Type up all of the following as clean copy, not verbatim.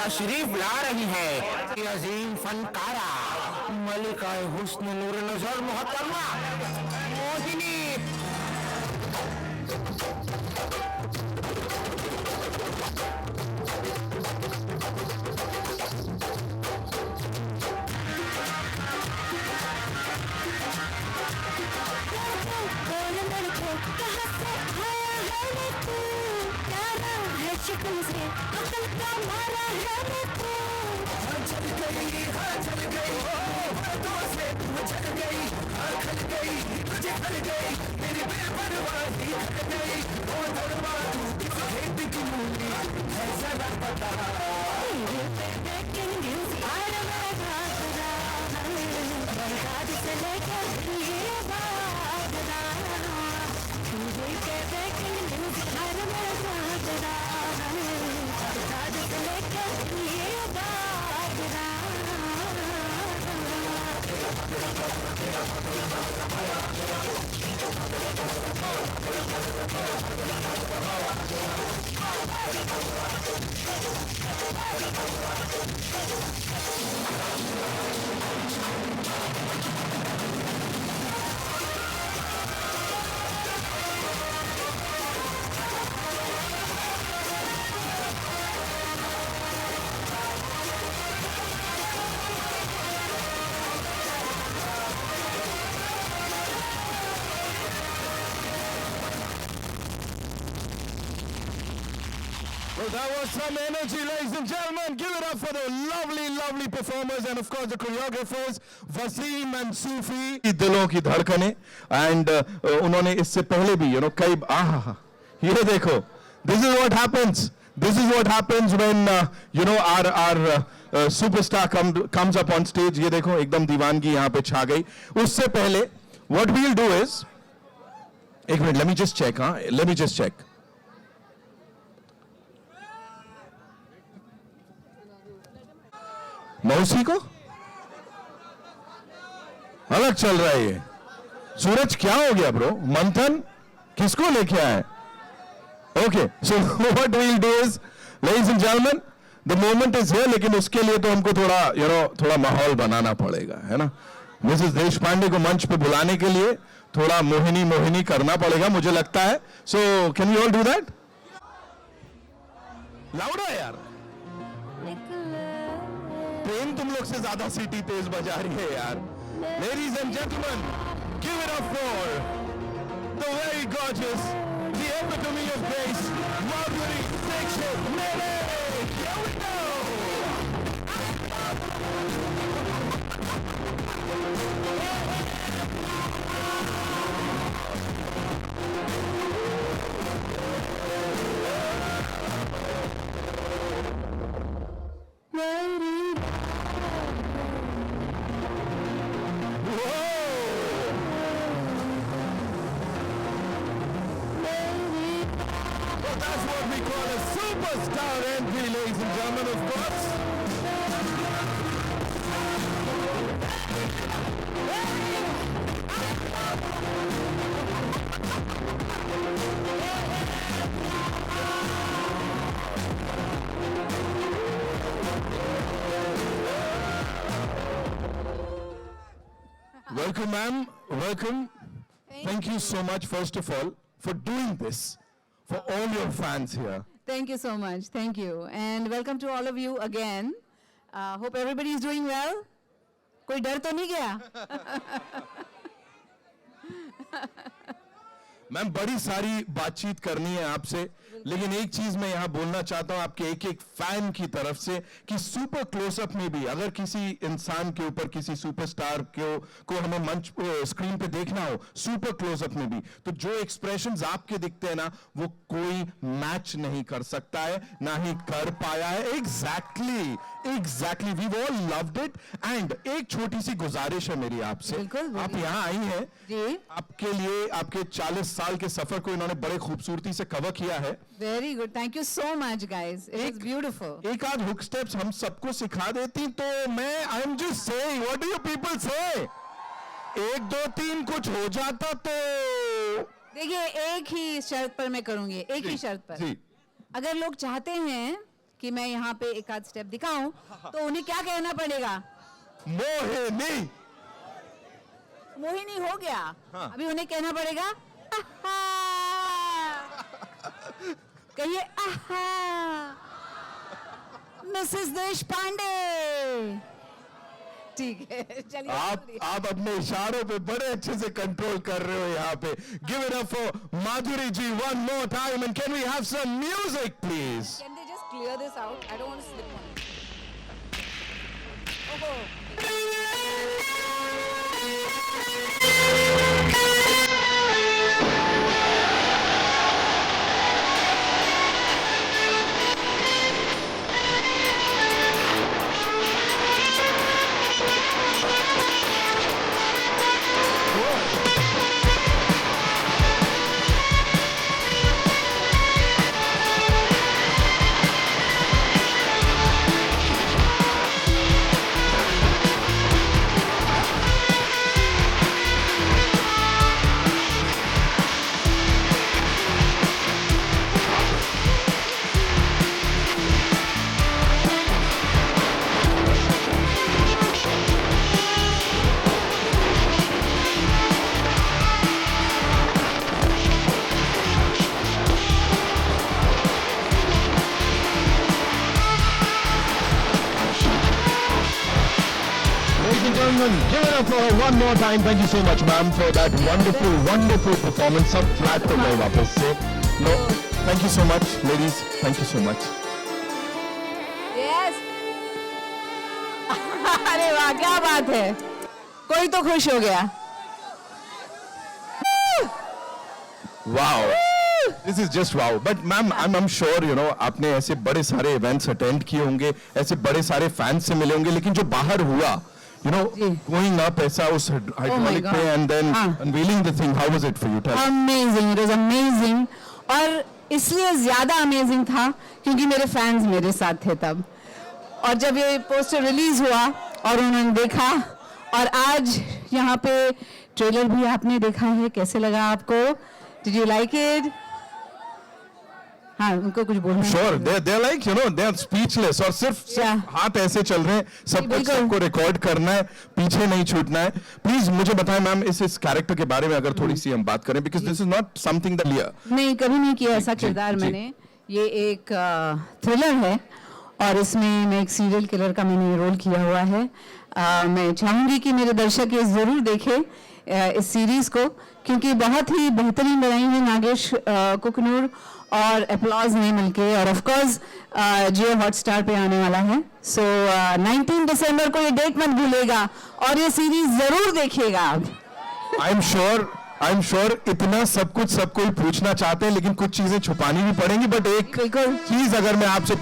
तशरीफ ला रही है अजीम फनकारा मलिका हुस्न नूर नजर मोहतरमा Mohini. Well, that was some energy, ladies and gentlemen. Give it up for the lovely, lovely performers and of course the choreographers, Wasim and Sufi. दिलों की धड़कने and उन्होंने इससे पहले भी, कई ये देखो. This is what happens. This is what happens when our superstar comes up on stage. ये देखो एकदम दीवानगी यहाँ पे छा गई. उससे पहले what we'll do is, एक minute, let me just check. Let me just check. मौसी को अलग चल रहा है ये. सूरज क्या हो गया ब्रो? मंथन किसको लेके आए? Okay, so what we'll do is, ladies and gentleman, the moment is here. लेकिन उसके लिए तो हमको थोड़ा थोड़ा माहौल बनाना पड़ेगा, है ना. मिसेस देशपांडे को मंच पे बुलाने के लिए थोड़ा मोहिनी मोहिनी करना पड़ेगा मुझे लगता है. So can you all do that? Loud है यार. ट्रेन तुम लोग से ज्यादा सीटी तेज बजा रही है यार. Ladies and gentleman, give it up for gorgeous, the epitome of grace, Madhuri Dixit Mele. Here we go. That's what we call a superstar entry, ladies and gentlemen, of course. Welcome, ma'am. Welcome. Thank you so much, first of all, for doing this for all your fans here. Thank you so much. Thank you. And welcome to all of you again. Hope everybody is doing well. कोई डर तो नहीं गया? Ma'am बड़ी सारी बातचीत करनी है आपसे, लेकिन एक चीज मैं यहाँ बोलना चाहता हूँ आपके एक एक फैन की तरफ से कि सुपर क्लोजअप में भी अगर किसी इंसान के ऊपर किसी सुपरस्टार को हमें मंच स्क्रीन पे देखना हो सुपर क्लोजअप में भी, तो जो एक्सप्रेशंस आपके दिखते हैं ना वो कोई मैच नहीं कर सकता है, ना ही कर पाया है. Exactly we all loved it. And एक छोटी सी गुजारिश है मेरी आपसे, आप यहाँ आई हैं, आपके लिए आपके 40 साल के सफर को इन्होंने बड़े खूबसूरती से कवर किया है. Very good. Thank you so much, guys. It was beautiful. एक आध हुक स्टेप्स हम सबको सिखा देती तो मैं I am just saying, what do you people से? 1 2 3 कुछ हो जाता तो देखिए, एक ही शर्त पर मैं करूंगी, एक ही शर्त पर. जी. अगर लोग चाहते हैं कि मैं यहाँ पे एक आध स्टेप दिखाऊं, तो उन्हें क्या कहना पड़ेगा? मोहिनी. मोहिनी हो गया. हाँ. अभी उन्हें कहना पड़ेगा कहिए मिसेस देशपांडे. ठीक है, चलिए. आप अपने इशारों पे बड़े अच्छे से कंट्रोल कर रहे हो यहाँ पे. Give it up for Madhuri ji one more time and can we have some music please? Can they just clear this out? I don't want to slip on it. Give it up for her one more time. Thank you so much, ma'am, for that wonderful performance. सब flat तो गए वापस से. No, thank you so much, ladies. Thank you so much. Yes. अरे वाह, क्या बात है. कोई तो खुश हो गया. Wow. This is just wow. But ma'am, I'm sure you know आपने ऐसे बड़े सारे events attend किए होंगे, ऐसे बड़े सारे fans से मिले होंगे, लेकिन जो बाहर हुआ, you know, going up ऐसा उस hydraulic पे and then unveiling the thing, how was it for you? Tell me. Amazing. It was amazing. और इसलिए ज्यादा amazing था क्योंकि मेरे fans मेरे साथ थे तब. और जब ये पोस्टर रिलीज हुआ और उन्होंने देखा, और आज यहाँ पे ट्रेलर भी आपने देखा है, कैसे लगा आपको? Did you like it? हाँ, उनको कुछ बोलना है. Sure, they're like you know they're speechless और सिर्फ हाथ ऐसे चल रहे हैं, सबको रिकॉर्ड करना है, पीछे नहीं छूटना है. प्लीज मुझे बताएं मैम इस कैरेक्टर के बारे में अगर थोड़ी सी हम बात करें, because this is not something that नहीं, कभी नहीं किया ऐसा किरदार मैंने. ये एक थ्रिलर है और इसमें मैं एक सीरियल किलर का मैंने रोल किया हुआ है. मैं चाहूंगी कि मेरे दर्शक ये जरूर देखें इस सीरीज को, क्योंकि बहुत ही बेहतरीन बनाई है नागेश कुकनूर और एप्लॉज ने मिलके, और ऑफ कोर्स जियो हॉटस्टार पे आने वाला है। सो 19 दिसंबर को ये डेट मत भूलेगा और ये सीरीज जरूर देखिएगा आप। आई एम श्योर इतना सब कुछ सब कोई पूछना चाहते हैं, लेकिन कुछ चीजें छुपानी भी पड़ेंगी। बट एक बिल्कुल। चीज अगर मैं आपसे,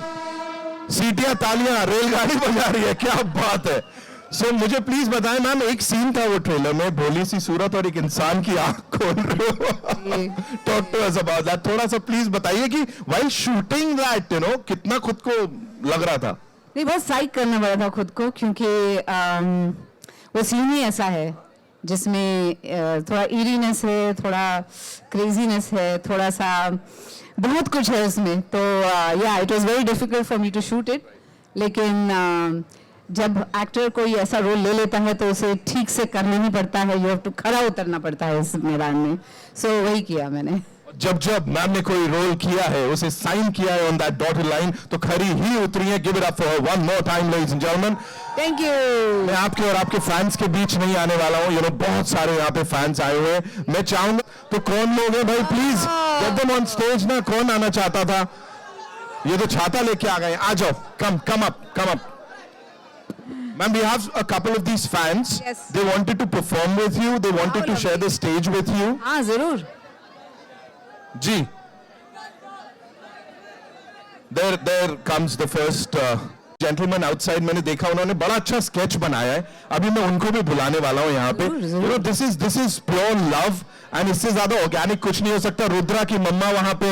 सीटियां तालियां रेलगाड़ी बजा रही है, क्या बात है। सो मुझे प्लीज बताएं मैम, एक सीन था वो ट्रेलर में, भोली सी सूरत और एक इंसान की आंख खोल रहे हो। Talk to us about that, थोड़ा सा प्लीज बताइए कि व्हाइल शूटिंग दैट कितना खुद को लग रहा था। नहीं, बहुत साइक करना पड़ा था खुद को, क्योंकि वो सीन ही ऐसा है जिसमें थोड़ा ईरीनेस है, थोड़ा क्रेजीनेस है, थोड़ा सा बहुत कुछ है उसमें। तो या it was very difficult for me to shoot it, लेकिन जब एक्टर कोई ऐसा रोल ले लेता है तो उसे ठीक से करना ही पड़ता है, यू हैव टू खरा उतरना पड़ता है इस मैदान में। सो वही किया मैंने। जब जब मैम ने कोई रोल किया है, उसे साइन किया है ऑन दैट डॉटेड लाइन, तो खरी ही उतरी है। Give it up for her one more time ladies and gentleman. Thank you. मैं आपके और आपके फैंस के बीच नहीं आने वाला हूँ, बहुत सारे यहाँ पे फैंस आए हुए हैं। मैं चाहूंगा तो कौन लोग हैं भाई, please get them on stage ना। कौन आना चाहता था? ये तो छाता लेके आ गए। आ जाओ, come up. Ma'am, we have a couple of these fans. Yes. They wanted to perform with you. They wanted to share the stage with you. हाँ जरूर। जी, there comes the first gentleman outside. मैंने देखा, उन्होंने बड़ा अच्छा sketch बनाया है। अभी मैं उनको भी बुलाने वाला हूँ यहाँ पे। This is pure love, and इससे ज्यादा ऑर्गेनिक कुछ नहीं हो सकता। रुद्रा की मम्मा वहाँ पे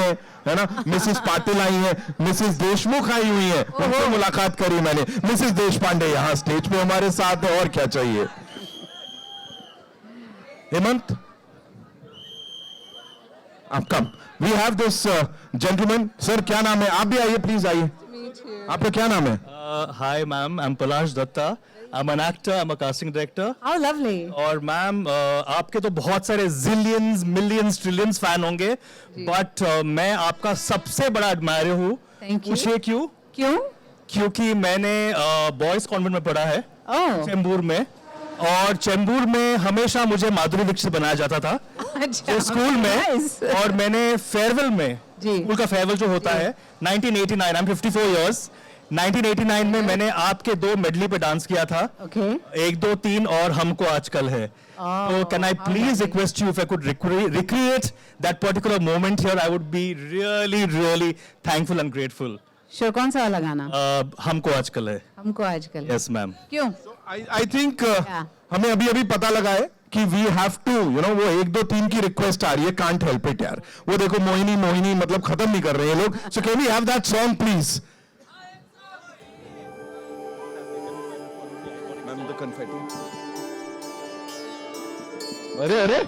है ना, मिसेस पाटिल आई है, मिसेस देशमुख आई हुई है, उनसे मुलाकात करी मैंने। मिसेस देशपांडे यहाँ स्टेज पे हमारे साथ है, और क्या चाहिए। हेमंत, आप come. We have this gentleman. Sir क्या नाम है? आप भी आइए, प्लीज आइए। आपका क्या नाम है? Hi ma'am, I'm Palash Datta. I'm an actor, I'm a casting director. How lovely. और मैम आपके तो बहुत सारे जिलियंस, मिलियंस, ट्रिलियंस फैन होंगे, बट मैं आपका सबसे बड़ा एडमायर हूँ। Thank you. पूछिए क्यों? क्यों? क्योंकि मैंने बॉयज कॉन्वेंट में पढ़ा है, ओह। चेंबूर में, और चेंबूर में हमेशा मुझे माधुरी दीक्षित बनाया जाता था अच्छा। स्कूल में। Nice. और मैंने फेयरवेल में, जी। स्कूल का फेयरवेल जो होता है 1989, I'm 54 years, 1989 में मैंने आपके 2 मेडली पे डांस किया था। Okay. 1, 2, 3 और हमको आजकल है। तो can I please request you if I could recreate that particular moment here, I would be really thankful and grateful. Sure, कौन सा वाला गाना? हमको आजकल है। हमको आजकल। Yes ma'am. क्यों? आई थिंक हमें अभी पता लगा है कि वी हैव टू वो 1, 2, 3 की रिक्वेस्ट आ रही है। कांट हेल्प इट यार। वो देखो मोहिनी मतलब खत्म नहीं कर रहे हैं लोग। So can we have that song please? Ma'am the confetti. अरे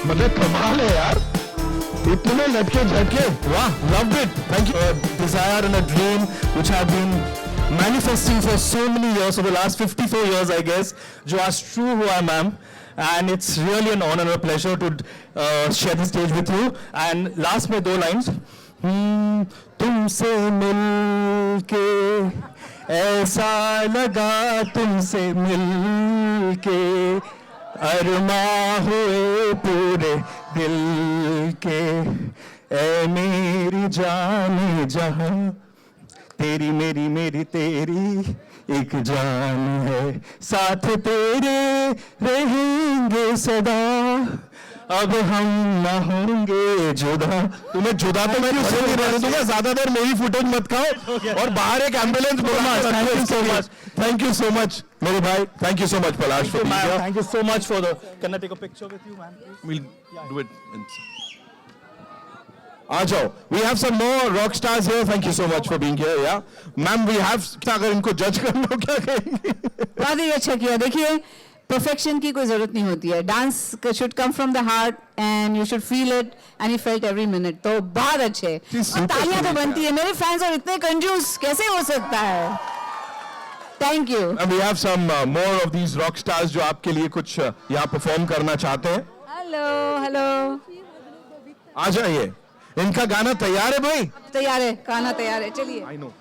मतलब कमाल है यार, इतने लटके झटके। वाह, loved it. Thank you. A desire and a dream which have been manifesting for so many years, for the last 54 years I guess, जो आज true हुआ ma'am, and it's really an honor and a pleasure to share the stage with you. And last में 2 lines, तुमसे मिलके ऐसा लगा, तुमसे मिलके अरमा हुए पूरे दिल के, ऐ मेरी जान जहां, तेरी मेरी मेरी तेरी एक जान है, साथ तेरे रहेंगे सदा, अब हम न होंगे जुदा। तुम्हें जुदा तो मैं पसंद नहीं रहने दूंगा, ज्यादा देर मेरी फुटेज मत खाओ, और बाहर एक एम्बुलेंस बोलना। थैंक यू सो मच मेरे भाई, thank you so much Palash for being here. Thank you so much for the, can I take a picture with you ma'am please? We'll do it. आ जाओ. We have some more rock stars here. Thank you so much for being here. Yeah, ma'am, we have. अगर इनको जज करना हो क्या कहेंगे? बहुत ही अच्छा किया. देखिए, परफेक्शन की कोई जरूरत नहीं होती है. Dance should come from the heart and you should feel it and you felt every minute. तो बहुत अच्छे. और तालियां तो बनती है. मेरे फैंस और इतने कंजूस कैसे हो सकता है? Thank you. And we have some more of these rock stars जो आपके लिए कुछ यहाँ परफॉर्म करना चाहते हैं. Hello hello. आ जाइए. इनका गाना तैयार है भाई? तैयार है. गाना तैयार है. चलिए. I know.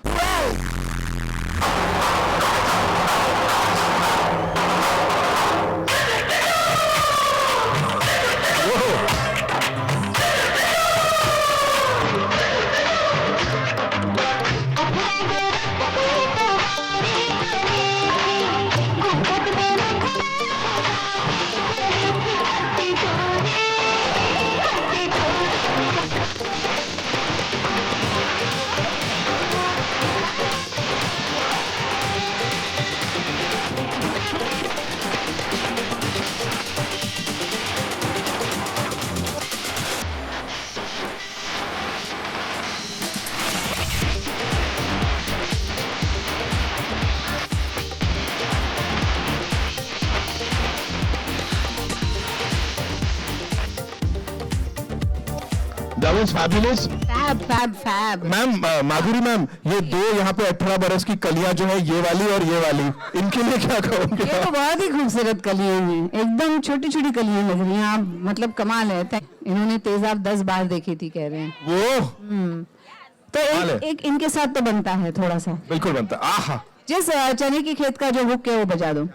That was fabulous. Fab fab fab. Ma'am, Madhuri ma'am, ये दो यहाँ पे 18 बरस की कलियां जो है, ये वाली और ये वाली, इनके लिए क्या कहोगे? ये तो बहुत ही खूबसूरत कलियां हैं. एकदम छोटी छोटी कलियां लग रही हैं. आप मतलब कमाल है. इन्होंने तेजाब 10 बार देखी थी कह रहे हैं. वो तो एक इनके साथ तो बनता है थोड़ा सा. बिल्कुल बनता. आहा. जिस चने की खेत का जो हुक है वो बजा दो.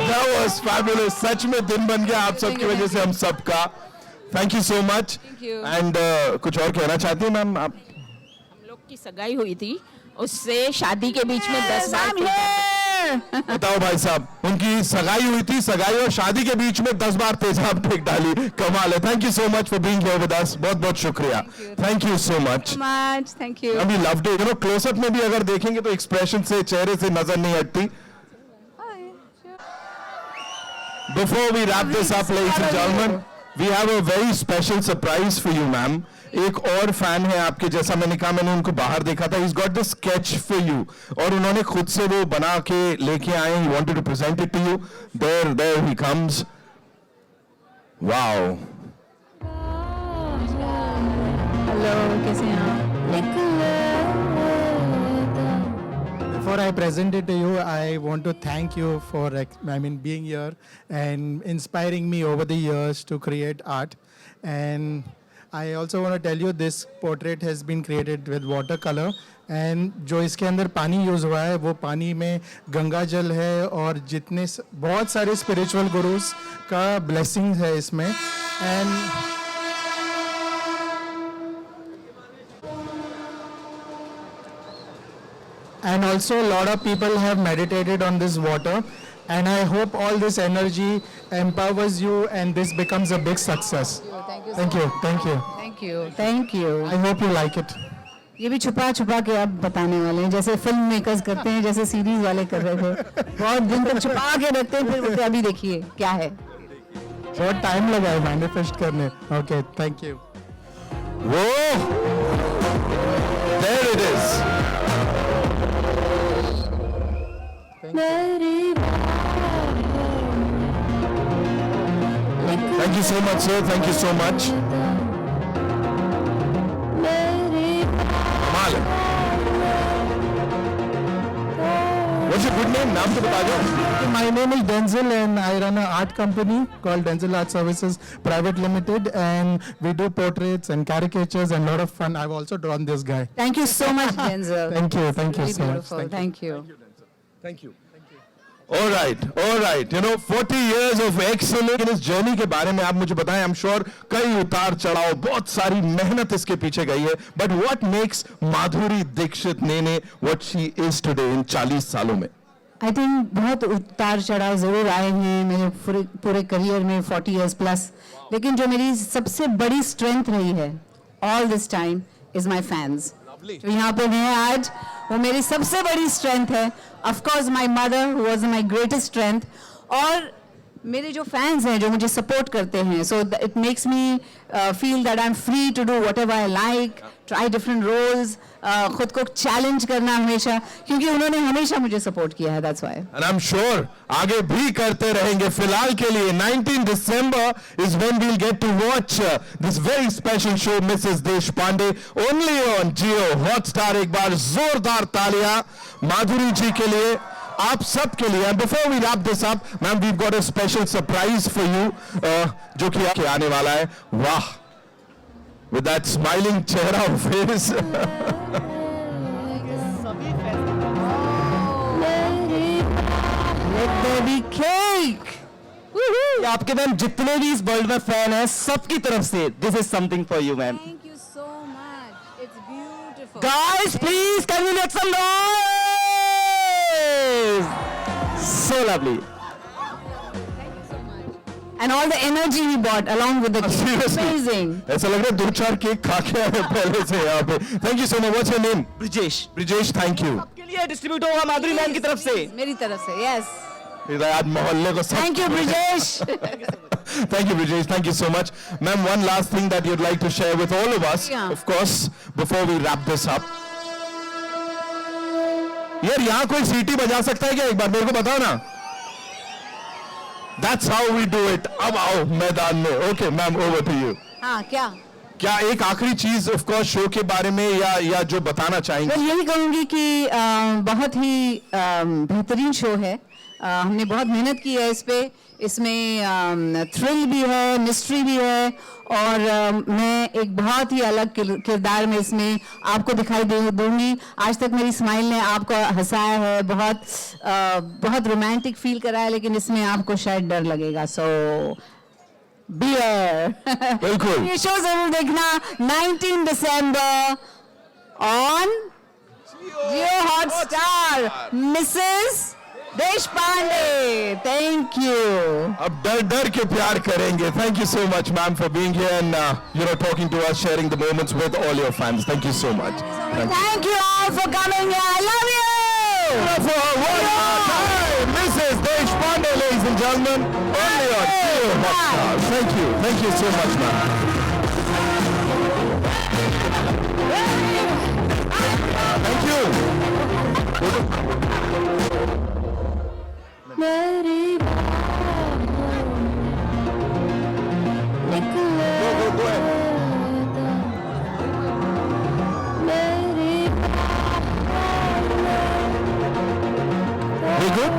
That was fabulous. सच में दिन बन गया आप सबकी वजह से हम सबका. Thank you so much. And कुछ और कहना चाहती हैं मैम आप? हम लोग की सगाई हुई थी, उससे शादी के बीच में 10 बार बताओ भाई साहब, उनकी सगाई हुई थी, सगाई और शादी के बीच में 10 बार तेजाब फेंक डाली. कमाल है. Thank you so much for being here with us. बहुत बहुत शुक्रिया. Thank you so much. Thank you. We loved it. You know, close up में भी अगर देखेंगे तो एक्सप्रेशन से, चेहरे से नजर नहीं हटती. Before we wrap this up, ladies and gentlemen, we have a very special surprise for you, ma'am. एक और फैन है आपके, जैसा मैंने कहा, मैंने उनको बाहर देखा था. He's got the sketch for you, और उन्होंने खुद से वो बना के लेके आए. He wanted to present it to you. There he comes. Wow. Hello, कैसे हैं आप? Before I present it to you, I want to thank you for being here and inspiring me over the years to create art. And I also want to tell you this portrait has been created with watercolor. And जो इसके अंदर पानी use हुआ है वो पानी में गंगा जल है और जितने बहुत सारे spiritual gurus का blessing है इसमें. And also a lot of people have meditated on this water, and I hope all this energy empowers you and this becomes a big success. Thank you. Thank you. I hope you like it. ये भी छुपा छुपा के अब बताने वाले हैं, जैसे फिल्म मेकर्स करते हैं, जैसे सीरीज वाले कर रहे थे. बहुत दिन तक छुपा के रखते हैं, फिर बोलते हैं, अभी देखिए क्या है. बहुत टाइम लगा है मैनिफेस्ट करने. Okay, thank you. Whoa! There it is. Thank you so much, sir. Thank you so much. कमाल है. What's your good name? नाम तो बता दो. My name is Denzel and I run an art company called Denzel Art Services Private Limited, and we do portraits and caricatures and a lot of fun. I've also drawn this guy. Thank you so much, Denzel. Thank you Really so much. beautiful. Thank you. Thank you. All right. You know, 40 years of excellence. इस journey के बारे में आप मुझे बताएं. I'm sure कई उतार चढ़ाव, बहुत सारी मेहनत इसके पीछे गई है. But what makes Madhuri Dixit Nene what she is today in 40 सालों में? आई थिंक बहुत उतार चढ़ाव ज़रूर आए हैं मेरे पूरे करियर में 40 years प्लस, लेकिन जो मेरी सबसे बड़ी स्ट्रेंथ रही है all this time is my fans. जो यहाँ पे हैं आज, वो मेरी सबसे बड़ी स्ट्रेंथ है। Of course my mother was my greatest strength, और मेरे जो फैंस हैं जो मुझे सपोर्ट करते हैं, so it makes me feel that I am free to do whatever I like, try different roles, खुद को चैलेंज करना हमेशा, क्योंकि उन्होंने हमेशा मुझे सपोर्ट किया है, that's why. And I'm sure आगे भी करते रहेंगे। फिलहाल के लिए 19 December is when we'll get to watch this very special show, Mrs. Deshpande, only on Jio Hotstar। एक बार जोरदार तालियां माधुरी जी के लिए, आप सब के लिए। And before we wrap this up, ma'am, we've got a special surprise for you, जो कि आपके आने वाला है। वाह, with that smiling चेहरा face। Let there be cake! आपके मैम जितने भी इस वर्ल्ड में फैन हैं सबकी तरफ से this is something for you ma'am. Thank you so much. It's beautiful. Guys, please can we make some noise? So lovely. And all the energy he brought along with the cake. Seriously? Amazing. ऐसा लग रहा है 2-4 cake खा के आए पहले से यहाँ पे। Thank you so much. What's your name? Brijesh Brijesh, thank you। के लिए डिस्ट्रीब्यूट होगा माधुरी मैम की तरफ से। मेरी तरफ से, yes. आज मोहल्ले को सब। Thank you, Brijesh. Thank you, Brijesh. Thank you so much. Ma'am, one last thing that you'd like to share with all of us, Yeah. of course, before we wrap this up. यार यहाँ कोई सीटी बजा सकता है क्या? एक बार मेरे को बताओ ना। That's how we do it. अब आओ मैदान में। Okay, ma'am, over to you. हाँ, क्या? क्या एक आखिरी चीज ऑफ कोर्स शो के बारे में या जो बताना चाहेंगे? मैं यही कहूँगी कि बहुत ही बेहतरीन शो है। हमने बहुत मेहनत की है इस पे। इसमें थ्रिल भी है, मिस्ट्री भी है, और मैं एक बहुत ही अलग किरदार में इसमें आपको दिखाई दूंगी। आज तक मेरी स्माइल ने आपको हंसाया है, बहुत रोमांटिक फील कराया, लेकिन इसमें आपको शायद डर लगेगा। सो बियर बिल्कुल। ये शो जरूर देखना 19 दिसंबर on Jio Hotstar. Mrs Deshpande, thank you. अब डर डर के प्यार करेंगे। Thank you so much, ma'am, for being here and talking to us, sharing the moments with all your fans. Thank you so much. Thank you all for coming here. I love you. For one more time, Mrs. Deshpande, ladies and gentlemen, only on Jio Hotstar. Thank you so much, ma'am. Thank you. Go ahead. We good?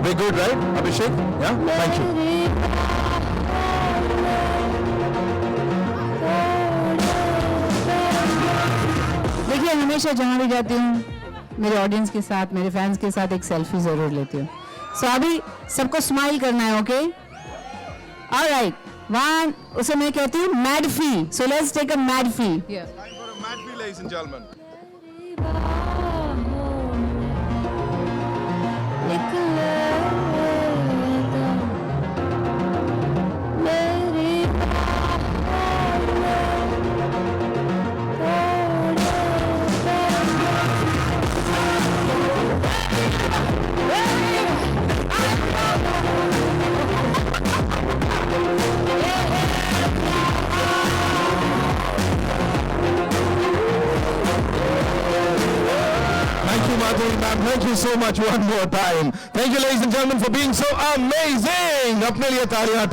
We good, right, Abhishek? Yeah? Thank you. देखिए, हमेशा जहाँ भी जाती हूँ मेरे audience के साथ, मेरे फैंस के साथ एक सेल्फी जरूर लेती हूँ। सो अभी सबको स्माइल करना है, ओके? ऑलराइट, वन, उसे मैं कहती हूँ मैडफी। सो लेट्स टेक अ मैडफी। Ladies and gentlemen. Thank you, Madhuri ma'am. Thank you so much one more time. Thank you, ladies and gentlemen, for being so amazing. अपने लिए तालियां